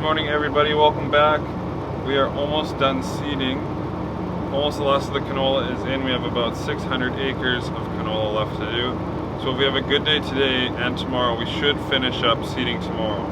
morning everybody, welcome back. We are almost done seeding. Almost the last of the canola is in. We have about 600 acres of canola left to do. So if we have a good day today and tomorrow, we should finish up seeding tomorrow.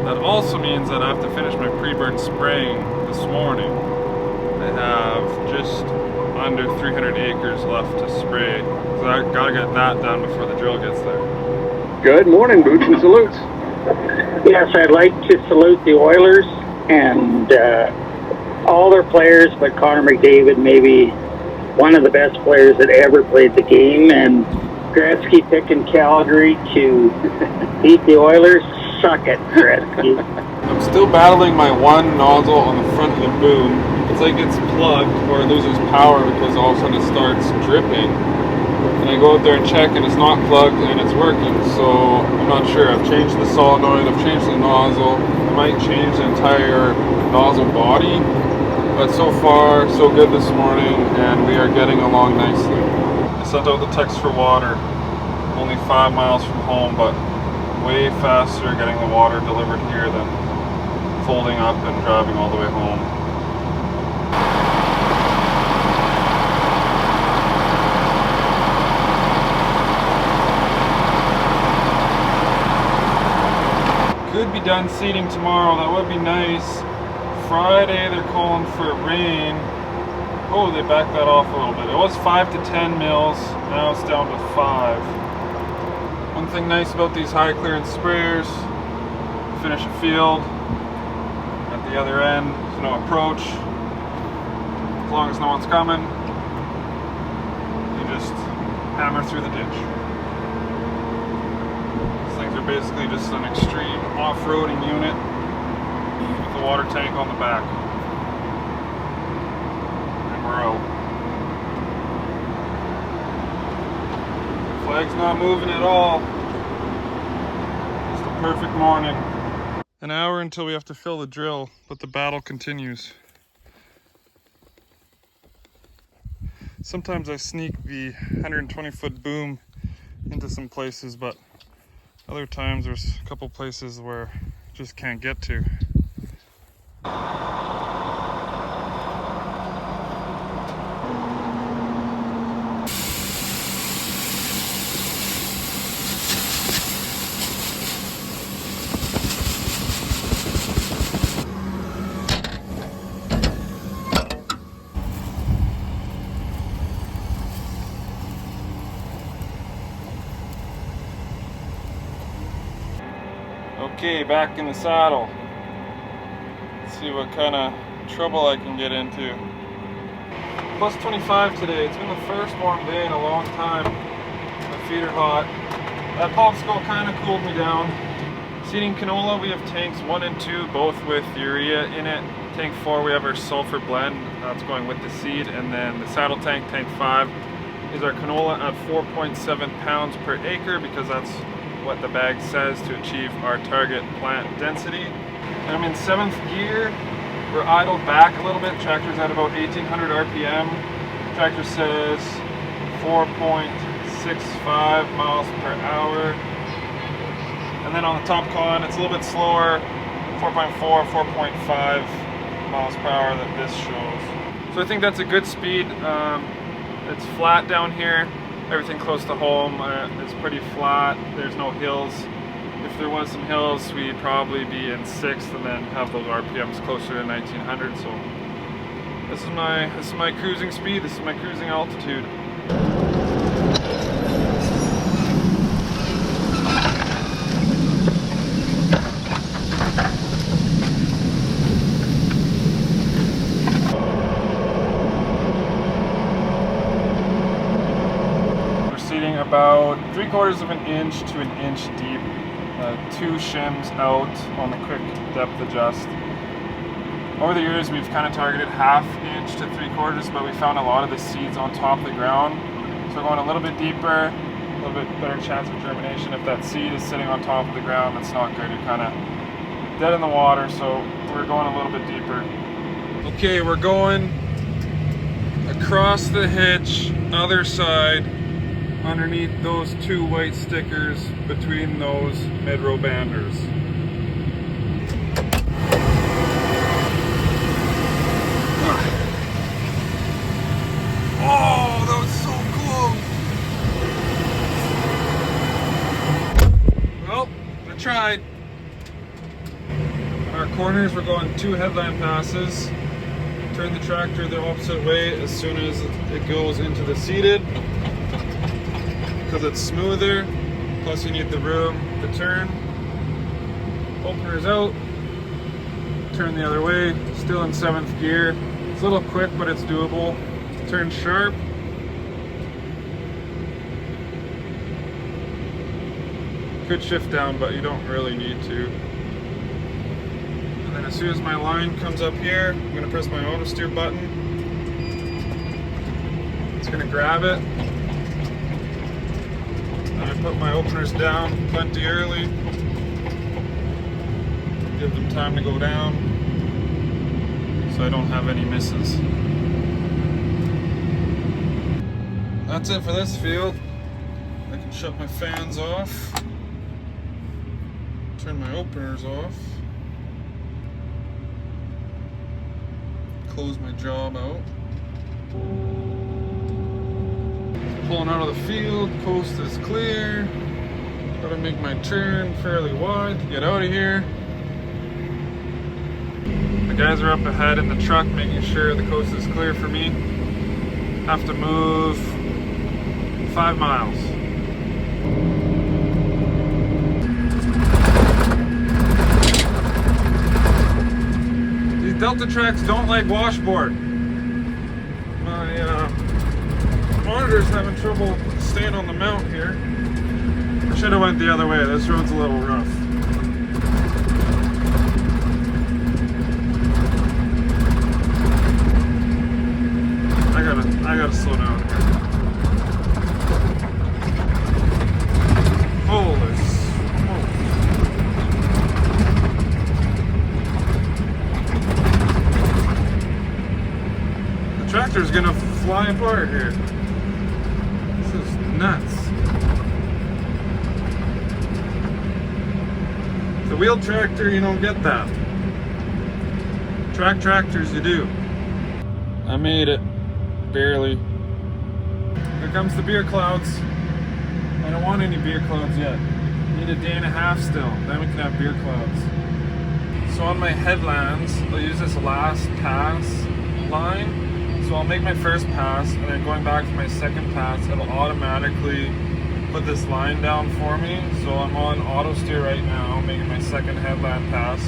That also means that I have to finish my pre-bird spraying this morning. I have just under 300 acres left to spray, so I gotta get that done before the drill gets there. Good morning, boots and salutes. Yes, I'd like to salute the Oilers and all their players, but Connor McDavid may be one of the best players that ever played the game, and Gretzky picking Calgary to beat the Oilers. Suck it, Gretzky. I'm still battling my one nozzle on the front of the boom. It's like it's plugged or it loses power because all of a sudden it starts dripping. And I go out there and check and it's not plugged and it's working. So I'm not sure. I've changed the solenoid, I've changed the nozzle. I might change the entire nozzle body. But so far, so good this morning and we are getting along nicely. I sent out the text for water. Only 5 miles from home, but way faster getting the water delivered here than folding up and driving all the way home. Could be done seeding tomorrow, that would be nice. Friday they're calling for rain. Oh, they backed that off a little bit. It was 5 to 10 mils, now it's down to 5. One thing nice about these high clearance sprayers, finish a field at the other end, there's no approach. As long as no one's coming, you just hammer through the ditch. These things are basically just an extreme off-roading unit with a water tank on the back. And we're out. Flag's not moving at all. It's the perfect morning. An hour until we have to fill the drill, but the battle continues. Sometimes I sneak the 120-foot boom into some places, but other times there's a couple places where I just can't get to. Okay, back in the saddle. Let's see what kind of trouble I can get into. Plus 25 today. It's been the first warm day in a long time. My feet are hot. That popsicle kind of cooled me down. Seeding canola, we have tanks 1 and 2, both with urea in it. Tank 4, we have our sulfur blend. That's going with the seed. And then the saddle tank, tank 5, is our canola at 4.7 pounds per acre because that's what the bag says to achieve our target plant density. And I'm in 7th gear. We're idled back a little bit. Tractor's at about 1800 RPM. Tractor says 4.65 miles per hour. And then on the top con, it's a little bit slower, 4.4, 4.5 miles per hour that this shows. So I think that's a good speed. It's flat down here. Everything close to home is pretty flat. There's no hills. If there was some hills, we'd probably be in 6th and then have those RPMs closer to 1900. So this is my cruising speed. This is my cruising altitude. About 3/4 of an inch to an inch deep, 2 shims out on the quick depth adjust. Over the years we've kind of targeted 1/2 inch to 3/4, but we found a lot of the seeds on top of the ground. So we're going a little bit deeper, a little bit better chance of germination. If that seed is sitting on top of the ground, that's not good. You're kind of dead in the water, so we're going a little bit deeper. Okay, we're going across the hitch, other side, underneath those two white stickers between those mid-row banders. Oh, that was so close. Well, I tried. Our corners, we're going 2 headland passes. Turn the tractor the opposite way as soon as it goes into the seated, because it's smoother, plus you need the room to turn. Openers out, turn the other way, still in 7th gear. It's a little quick, but it's doable. Turn sharp. Could shift down, but you don't really need to. And then as soon as my line comes up here, I'm gonna press my auto steer button. It's gonna grab it. And I put my openers down plenty early. Give them time to go down so I don't have any misses. That's it for this field. I can shut my fans off. Turn my openers off. Close my job out. Pulling out of the field, coast is clear. Gotta make my turn fairly wide to get out of here. The guys are up ahead in the truck making sure the coast is clear for me. Have to move 5 miles. Delta tracks don't like washboard. My monitor's having trouble staying on the mount here. I should have went the other way. This road's a little rough. I gotta slow down here. Holy smoke. Tractor's gonna fly apart here. This is nuts. The wheel tractor, you don't get that. Track tractors, you do. I made it. Barely. Here comes the beer clouds. I don't want any beer clouds yet. Need a day and a half still. Then we can have beer clouds. So on my headlands, I'll use this last pass line. So I'll make my first pass, and then going back to my second pass, it'll automatically put this line down for me. So I'm on auto steer right now, making my second headland pass.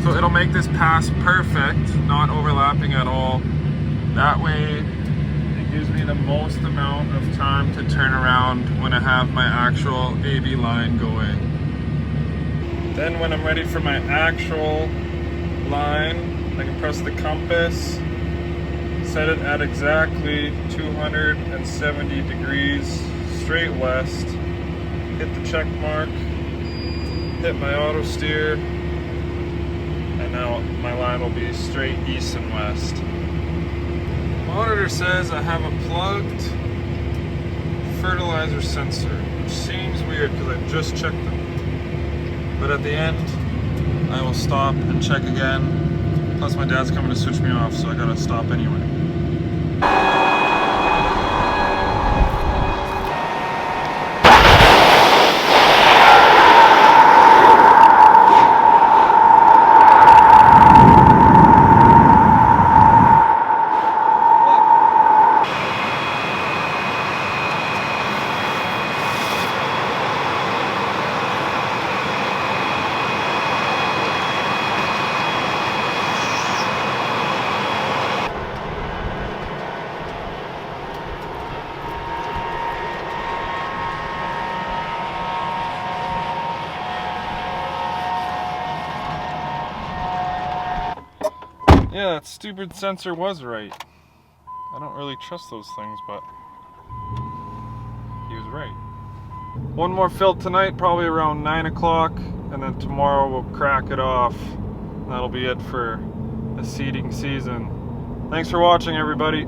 So it'll make this pass perfect, not overlapping at all. That way, it gives me the most amount of time to turn around when I have my actual AV line going. Then when I'm ready for my actual line, I can press the compass, set it at exactly 270 degrees straight west, hit the check mark, hit my auto steer, and now my line will be straight east and west. Monitor says I have a plugged fertilizer sensor, which seems weird because I just checked them. But at the end, I will stop and check again. Plus my dad's coming to switch me off, so I gotta stop anyway. Yeah, that stupid sensor was right. I don't really trust those things, but he was right. One more fill tonight, probably around 9 o'clock, and then tomorrow we'll crack it off. That'll be it for the seeding season. Thanks for watching, everybody.